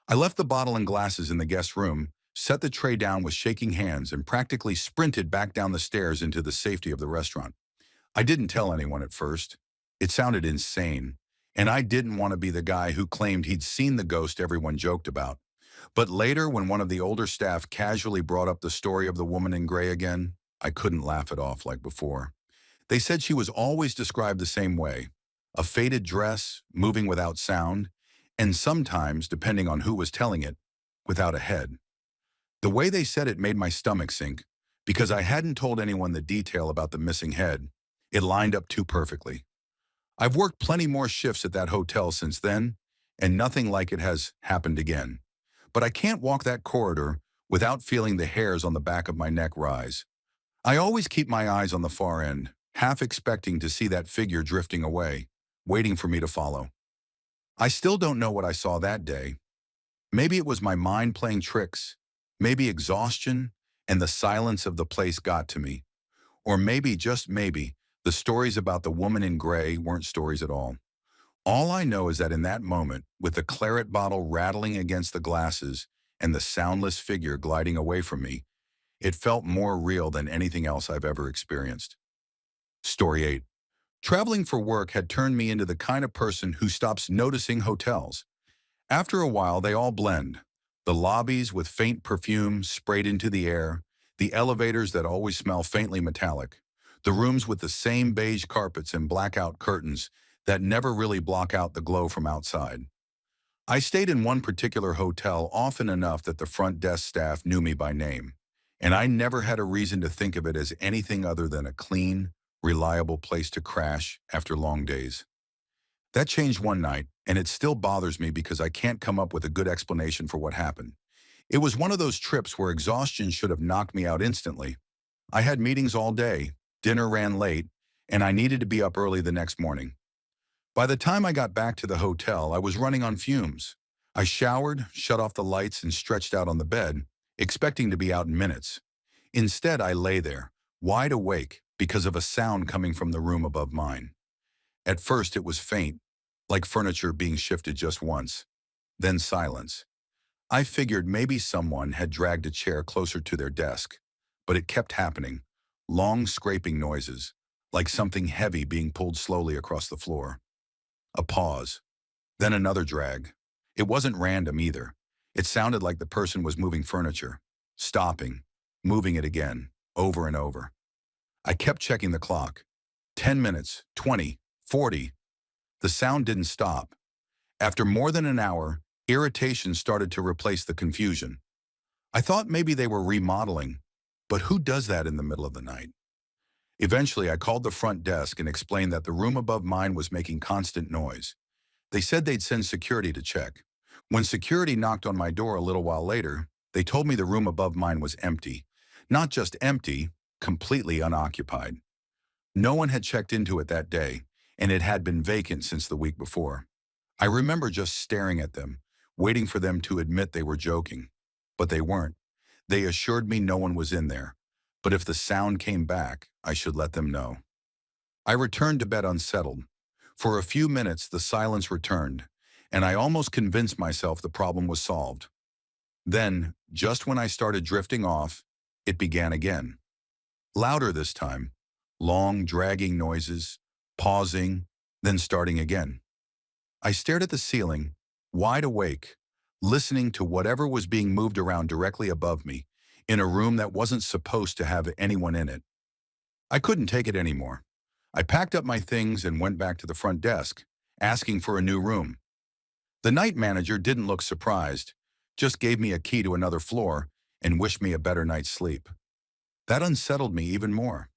I left the bottle and glasses in the guest room, set the tray down with shaking hands, and practically sprinted back down the stairs into the safety of the restaurant. I didn't tell anyone at first. It sounded insane, and I didn't want to be the guy who claimed he'd seen the ghost everyone joked about. But later, when one of the older staff casually brought up the story of the woman in gray again, I couldn't laugh it off like before. They said she was always described the same way: a faded dress, moving without sound, and sometimes, depending on who was telling it, without a head. The way they said it made my stomach sink, because I hadn't told anyone the detail about the missing head. It lined up too perfectly. I've worked plenty more shifts at that hotel since then, and nothing like it has happened again. But I can't walk that corridor without feeling the hairs on the back of my neck rise. I always keep my eyes on the far end, half expecting to see that figure drifting away, waiting for me to follow. I still don't know what I saw that day. Maybe it was my mind playing tricks, maybe exhaustion and the silence of the place got to me, or maybe, just maybe, the stories about the woman in gray weren't stories at all. All I know is that in that moment, with the claret bottle rattling against the glasses and the soundless figure gliding away from me, it felt more real than anything else I've ever experienced. Story 8. Traveling for work had turned me into the kind of person who stops noticing hotels. After a while, they all blend. The lobbies with faint perfume sprayed into the air, the elevators that always smell faintly metallic, the rooms with the same beige carpets and blackout curtains that never really block out the glow from outside. I stayed in one particular hotel often enough that the front desk staff knew me by name, and I never had a reason to think of it as anything other than a clean, reliable place to crash after long days. That changed one night, and it still bothers me because I can't come up with a good explanation for what happened. It was one of those trips where exhaustion should have knocked me out instantly. I had meetings all day, dinner ran late, and I needed to be up early the next morning. By the time I got back to the hotel, I was running on fumes. I showered, shut off the lights, and stretched out on the bed, expecting to be out in minutes. Instead, I lay there, wide awake, because of a sound coming from the room above mine. At first, it was faint, like furniture being shifted just once. Then silence. I figured maybe someone had dragged a chair closer to their desk, but it kept happening. Long scraping noises, like something heavy being pulled slowly across the floor. A pause. Then another drag. It wasn't random either. It sounded like the person was moving furniture, stopping, moving it again, over and over. I kept checking the clock. 10 minutes, 20, 40. The sound didn't stop. After more than an hour, irritation started to replace the confusion. I thought maybe they were remodeling, but who does that in the middle of the night? Eventually, I called the front desk and explained that the room above mine was making constant noise. They said they'd send security to check. When security knocked on my door a little while later, they told me the room above mine was empty. Not just empty, completely unoccupied. No one had checked into it that day, and it had been vacant since the week before. I remember just staring at them, waiting for them to admit they were joking. But they weren't. They assured me no one was in there, but if the sound came back, I should let them know. I returned to bed unsettled. For a few minutes, the silence returned, and I almost convinced myself the problem was solved. Then, just when I started drifting off, it began again. Louder this time. Long, dragging noises, pausing, then starting again. I stared at the ceiling, wide awake, listening to whatever was being moved around directly above me, in a room that wasn't supposed to have anyone in it. I couldn't take it anymore. I packed up my things and went back to the front desk, asking for a new room. The night manager didn't look surprised, just gave me a key to another floor and wished me a better night's sleep. That unsettled me even more.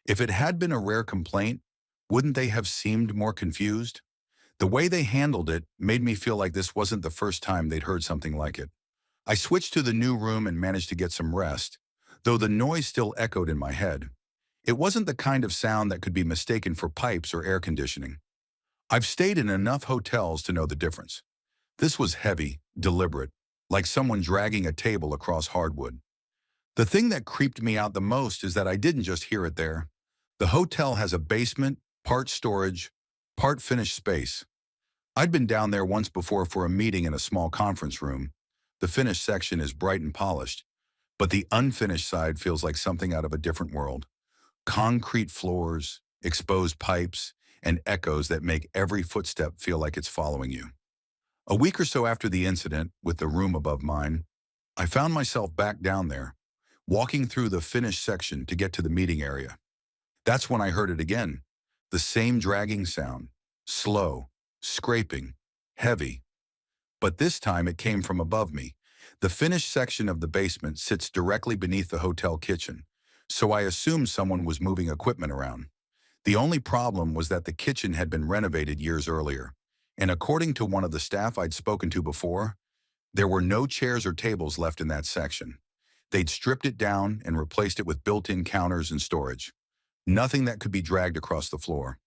If it had been a rare complaint, wouldn't they have seemed more confused? The way they handled it made me feel like this wasn't the first time they'd heard something like it. I switched to the new room and managed to get some rest, though the noise still echoed in my head. It wasn't the kind of sound that could be mistaken for pipes or air conditioning. I've stayed in enough hotels to know the difference. This was heavy, deliberate, like someone dragging a table across hardwood. The thing that creeped me out the most is that I didn't just hear it there. The hotel has a basement, part storage, part finished space. I'd been down there once before for a meeting in a small conference room. The finished section is bright and polished, but the unfinished side feels like something out of a different world. Concrete floors, exposed pipes, and echoes that make every footstep feel like it's following you. A week or so after the incident with the room above mine, I found myself back down there, walking through the finished section to get to the meeting area. That's when I heard it again. The same dragging sound, slow, scraping, heavy. But this time it came from above me. The finished section of the basement sits directly beneath the hotel kitchen, so I assumed someone was moving equipment around. The only problem was that the kitchen had been renovated years earlier, and according to one of the staff I'd spoken to before, there were no chairs or tables left in that section. They'd stripped it down and replaced it with built-in counters and storage. Nothing that could be dragged across the floor.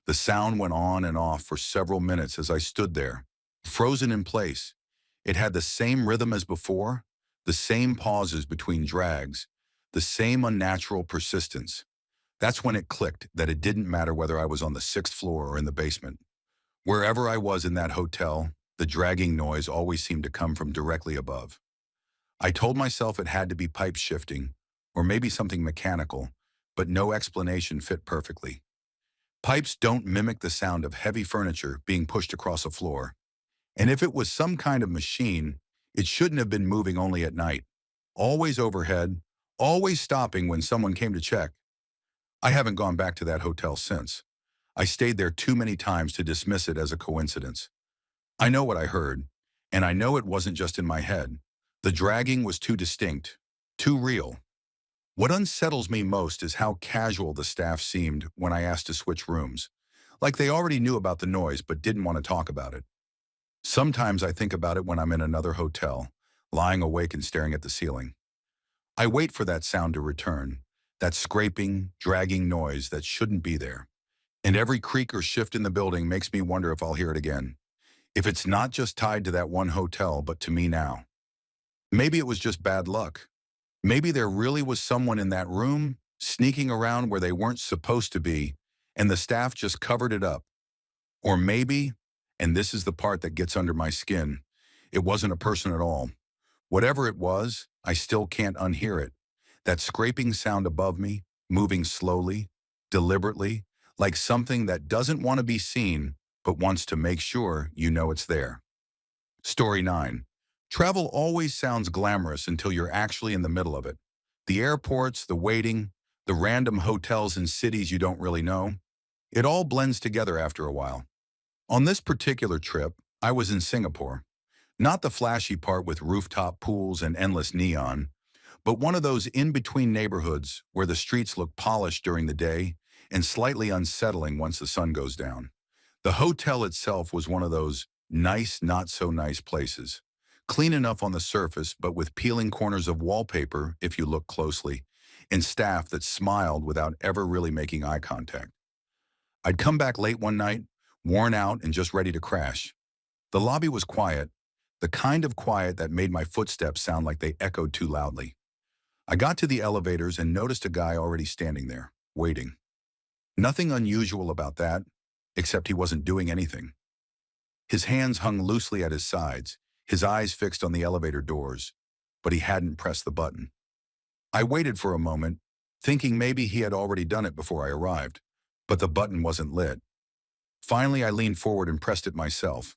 The sound went on and off for several minutes as I stood there, frozen in place. It had the same rhythm as before, the same pauses between drags, the same unnatural persistence. That's when it clicked that it didn't matter whether I was on the sixth floor or in the basement. Wherever I was in that hotel, the dragging noise always seemed to come from directly above. I told myself it had to be pipe shifting, or maybe something mechanical, but no explanation fit perfectly. Pipes don't mimic the sound of heavy furniture being pushed across a floor. And if it was some kind of machine, it shouldn't have been moving only at night. Always overhead, always stopping when someone came to check. I haven't gone back to that hotel since. I stayed there too many times to dismiss it as a coincidence. I know what I heard, and I know it wasn't just in my head. The dragging was too distinct, too real. What unsettles me most is how casual the staff seemed when I asked to switch rooms, like they already knew about the noise but didn't want to talk about it. Sometimes I think about it when I'm in another hotel, lying awake and staring at the ceiling. I wait for that sound to return, that scraping, dragging noise that shouldn't be there. And every creak or shift in the building makes me wonder if I'll hear it again. If it's not just tied to that one hotel, but to me now. Maybe it was just bad luck. Maybe there really was someone in that room, sneaking around where they weren't supposed to be, and the staff just covered it up. Or maybe, and this is the part that gets under my skin, it wasn't a person at all. Whatever it was, I still can't unhear it. That scraping sound above me, moving slowly, deliberately, like something that doesn't want to be seen, but wants to make sure you know it's there. Story 9. Travel always sounds glamorous until you're actually in the middle of it. The airports, the waiting, the random hotels in cities you don't really know. It all blends together after a while. On this particular trip, I was in Singapore. Not the flashy part with rooftop pools and endless neon, but one of those in-between neighborhoods where the streets look polished during the day and slightly unsettling once the sun goes down. The hotel itself was one of those nice, not-so-nice places. Clean enough on the surface, but with peeling corners of wallpaper, if you look closely, and staff that smiled without ever really making eye contact. I'd come back late one night, worn out and just ready to crash. The lobby was quiet, the kind of quiet that made my footsteps sound like they echoed too loudly. I got to the elevators and noticed a guy already standing there, waiting. Nothing unusual about that, except he wasn't doing anything. His hands hung loosely at his sides, his eyes fixed on the elevator doors, but he hadn't pressed the button. I waited for a moment, thinking maybe he had already done it before I arrived, but the button wasn't lit. Finally, I leaned forward and pressed it myself.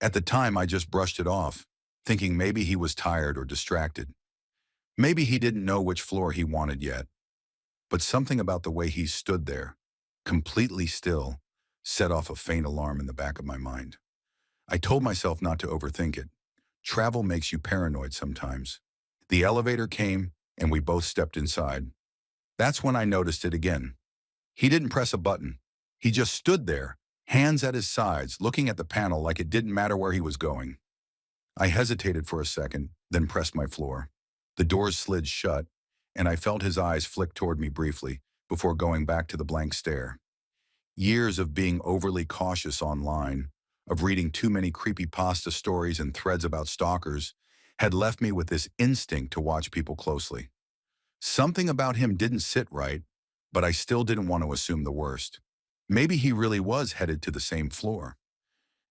At the time, I just brushed it off, thinking maybe he was tired or distracted. Maybe he didn't know which floor he wanted yet. But something about the way he stood there, completely still, set off a faint alarm in the back of my mind. I told myself not to overthink it. Travel makes you paranoid sometimes. The elevator came, and we both stepped inside. That's when I noticed it again. He didn't press a button. He just stood there, hands at his sides, looking at the panel like it didn't matter where he was going. I hesitated for a second, then pressed my floor. The doors slid shut, and I felt his eyes flick toward me briefly before going back to the blank stare. Years of being overly cautious online, of reading too many creepypasta stories and threads about stalkers, had left me with this instinct to watch people closely. Something about him didn't sit right, but I still didn't want to assume the worst. Maybe he really was headed to the same floor.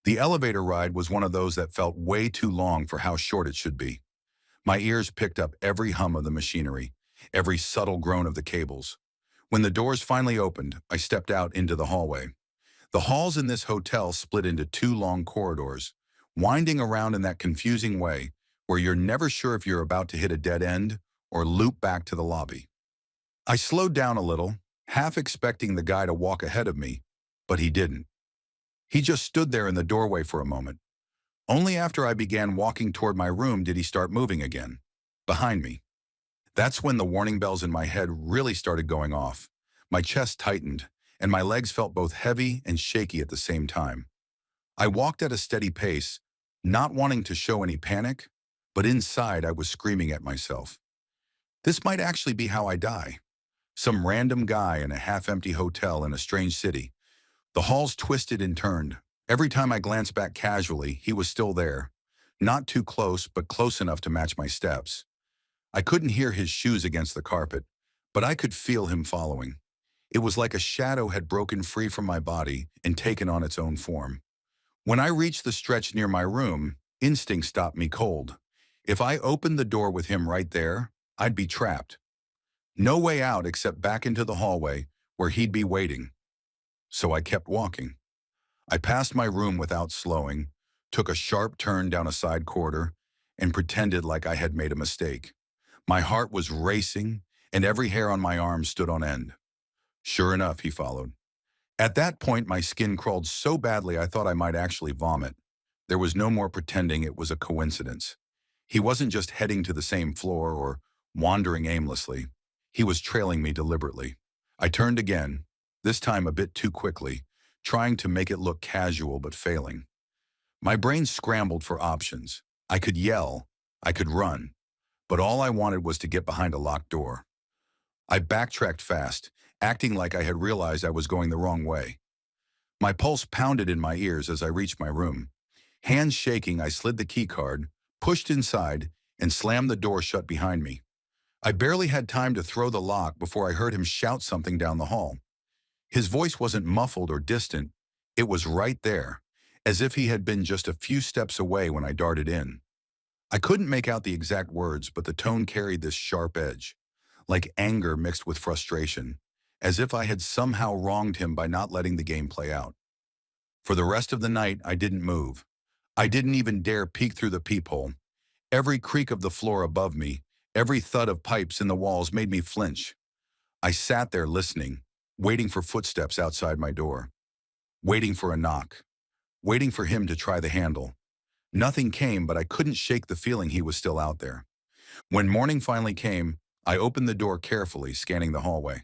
The elevator ride was one of those that felt way too long for how short it should be. My ears picked up every hum of the machinery, every subtle groan of the cables. When the doors finally opened, I stepped out into the hallway. The halls in this hotel split into two long corridors, winding around in that confusing way where you're never sure if you're about to hit a dead end or loop back to the lobby. I slowed down a little, half expecting the guy to walk ahead of me, but he didn't. He just stood there in the doorway for a moment, Only after I began walking toward my room did he start moving again, behind me. That's when the warning bells in my head really started going off. My chest tightened, and my legs felt both heavy and shaky at the same time. I walked at a steady pace, not wanting to show any panic, but inside I was screaming at myself. This might actually be how I die. Some random guy in a half-empty hotel in a strange city. The halls twisted and turned. Every time I glanced back casually, he was still there. Not too close, but close enough to match my steps. I couldn't hear his shoes against the carpet, but I could feel him following. It was like a shadow had broken free from my body and taken on its own form. When I reached the stretch near my room, instinct stopped me cold. If I opened the door with him right there, I'd be trapped. No way out except back into the hallway where he'd be waiting. So I kept walking. I passed my room without slowing, took a sharp turn down a side corridor, and pretended like I had made a mistake. My heart was racing, and every hair on my arm stood on end. Sure enough, he followed. At that point, my skin crawled so badly I thought I might actually vomit. There was no more pretending it was a coincidence. He wasn't just heading to the same floor or wandering aimlessly. He was trailing me deliberately. I turned again, this time a bit too quickly, trying to make it look casual but failing. My brain scrambled for options. I could yell, I could run, but all I wanted was to get behind a locked door. I backtracked fast, acting like I had realized I was going the wrong way. My pulse pounded in my ears as I reached my room. Hands shaking, I slid the keycard, pushed inside, and slammed the door shut behind me. I barely had time to throw the lock before I heard him shout something down the hall. His voice wasn't muffled or distant. It was right there, as if he had been just a few steps away when I darted in. I couldn't make out the exact words, but the tone carried this sharp edge, like anger mixed with frustration, as if I had somehow wronged him by not letting the game play out. For the rest of the night, I didn't move. I didn't even dare peek through the peephole. Every creak of the floor above me, every thud of pipes in the walls made me flinch. I sat there listening, waiting for footsteps outside my door, waiting for a knock, waiting for him to try the handle. Nothing came, but I couldn't shake the feeling he was still out there. When morning finally came, I opened the door carefully, scanning the hallway.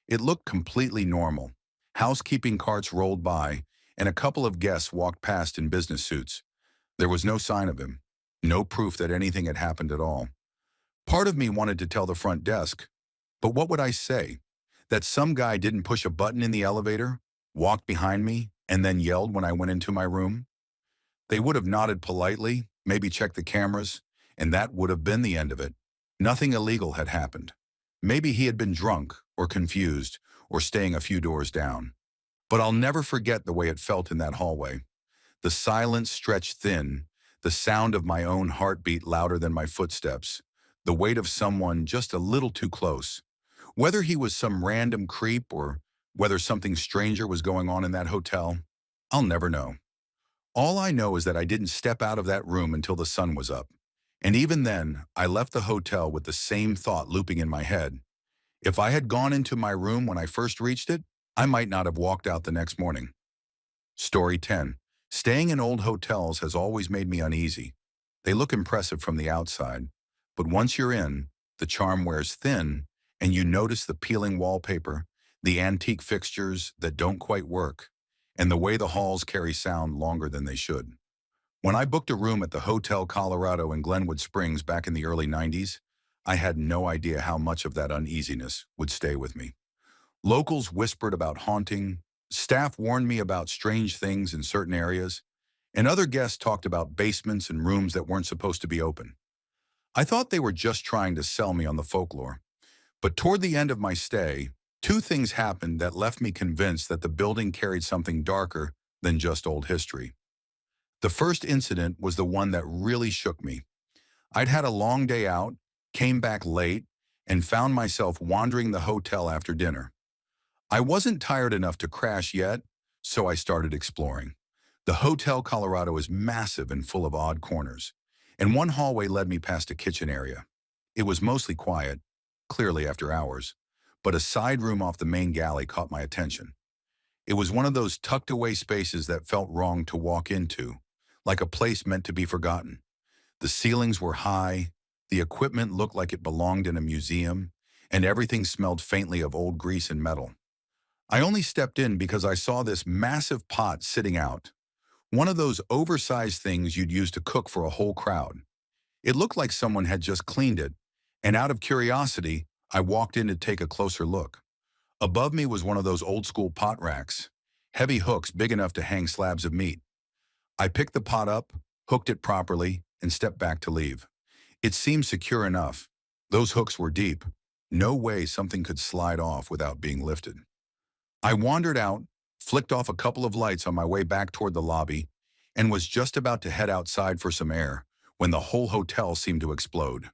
It looked completely normal. Housekeeping carts rolled by, and a couple of guests walked past in business suits. There was no sign of him, no proof that anything had happened at all. Part of me wanted to tell the front desk, but what would I say? That some guy didn't push a button in the elevator, walked behind me, and then yelled when I went into my room? They would have nodded politely, maybe checked the cameras, and that would have been the end of it. Nothing illegal had happened. Maybe he had been drunk, or confused, or staying a few doors down. But I'll never forget the way it felt in that hallway. The silence stretched thin, the sound of my own heartbeat louder than my footsteps, the weight of someone just a little too close. Whether he was some random creep or whether something stranger was going on in that hotel, I'll never know. All I know is that I didn't step out of that room until the sun was up. And even then, I left the hotel with the same thought looping in my head. If I had gone into my room when I first reached it, I might not have walked out the next morning. Story 10. Staying in old hotels has always made me uneasy. They look impressive from the outside, but once you're in, the charm wears thin, and you notice the peeling wallpaper, the antique fixtures that don't quite work, and the way the halls carry sound longer than they should. When I booked a room at the Hotel Colorado in Glenwood Springs back in the early 90s, I had no idea how much of that uneasiness would stay with me. Locals whispered about haunting, staff warned me about strange things in certain areas, and other guests talked about basements and rooms that weren't supposed to be open. I thought they were just trying to sell me on the folklore. But toward the end of my stay, two things happened that left me convinced that the building carried something darker than just old history. The first incident was the one that really shook me. I'd had a long day out, came back late, and found myself wandering the hotel after dinner. I wasn't tired enough to crash yet, so I started exploring. The Hotel Colorado is massive and full of odd corners, and one hallway led me past a kitchen area. It was mostly quiet, clearly after hours, but a side room off the main galley caught my attention. It was one of those tucked-away spaces that felt wrong to walk into, like a place meant to be forgotten. The ceilings were high, the equipment looked like it belonged in a museum, and everything smelled faintly of old grease and metal. I only stepped in because I saw this massive pot sitting out, one of those oversized things you'd use to cook for a whole crowd. It looked like someone had just cleaned it, and out of curiosity, I walked in to take a closer look. Above me was one of those old-school pot racks, heavy hooks big enough to hang slabs of meat. I picked the pot up, hooked it properly, and stepped back to leave. It seemed secure enough. Those hooks were deep. No way something could slide off without being lifted. I wandered out, flicked off a couple of lights on my way back toward the lobby, and was just about to head outside for some air when the whole hotel seemed to explode.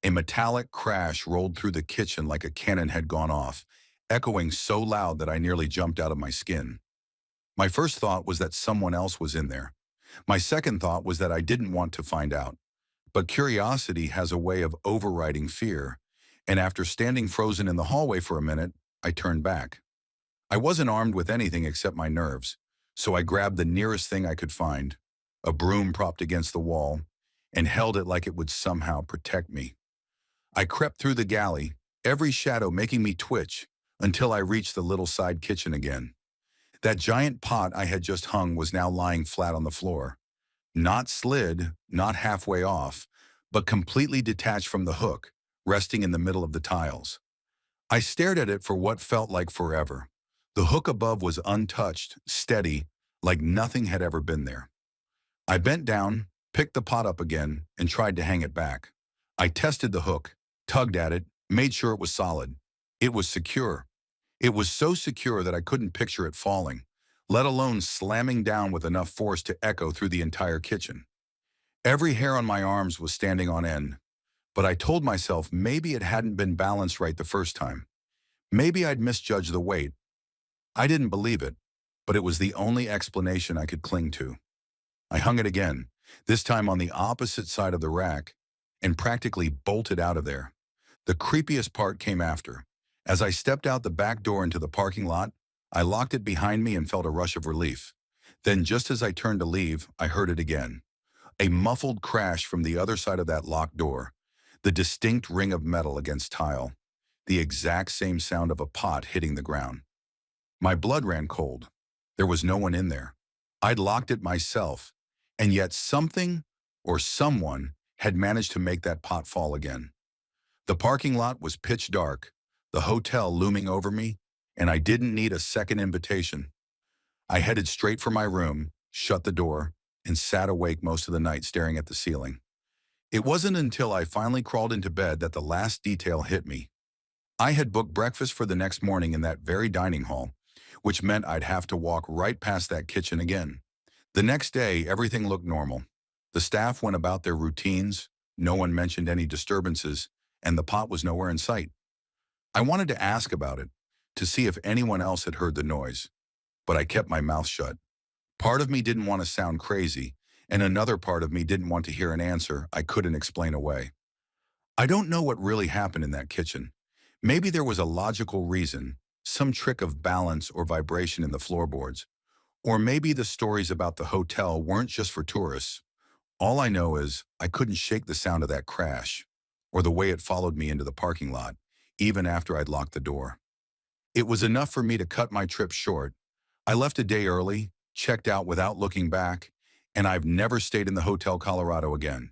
A metallic crash rolled through the kitchen like a cannon had gone off, echoing so loud that I nearly jumped out of my skin. My first thought was that someone else was in there. My second thought was that I didn't want to find out. But curiosity has a way of overriding fear, and after standing frozen in the hallway for a minute, I turned back. I wasn't armed with anything except my nerves, so I grabbed the nearest thing I could find, a broom propped against the wall, and held it like it would somehow protect me. I crept through the galley, every shadow making me twitch, until I reached the little side kitchen again. That giant pot I had just hung was now lying flat on the floor. Not slid, not halfway off, but completely detached from the hook, resting in the middle of the tiles. I stared at it for what felt like forever. The hook above was untouched, steady, like nothing had ever been there. I bent down, picked the pot up again, and tried to hang it back. I tested the hook, tugged at it, made sure it was solid. It was secure. It was so secure that I couldn't picture it falling, let alone slamming down with enough force to echo through the entire kitchen. Every hair on my arms was standing on end, but I told myself maybe it hadn't been balanced right the first time. Maybe I'd misjudged the weight. I didn't believe it, but it was the only explanation I could cling to. I hung it again, this time on the opposite side of the rack, and practically bolted out of there. The creepiest part came after. As I stepped out the back door into the parking lot, I locked it behind me and felt a rush of relief. Then just as I turned to leave, I heard it again. A muffled crash from the other side of that locked door. The distinct ring of metal against tile. The exact same sound of a pot hitting the ground. My blood ran cold. There was no one in there. I'd locked it myself, and yet something or someone had managed to make that pot fall again. The parking lot was pitch dark, the hotel looming over me, and I didn't need a second invitation. I headed straight for my room, shut the door, and sat awake most of the night staring at the ceiling. It wasn't until I finally crawled into bed that the last detail hit me. I had booked breakfast for the next morning in that very dining hall, which meant I'd have to walk right past that kitchen again. The next day, everything looked normal. The staff went about their routines, no one mentioned any disturbances, and the pot was nowhere in sight. I wanted to ask about it, to see if anyone else had heard the noise, but I kept my mouth shut. Part of me didn't want to sound crazy, and another part of me didn't want to hear an answer I couldn't explain away. I don't know what really happened in that kitchen. Maybe there was a logical reason, some trick of balance or vibration in the floorboards. Or maybe the stories about the hotel weren't just for tourists. All I know is I couldn't shake the sound of that crash, or the way it followed me into the parking lot, even after I'd locked the door. It was enough for me to cut my trip short. I left a day early, checked out without looking back, and I've never stayed in the Hotel Colorado again.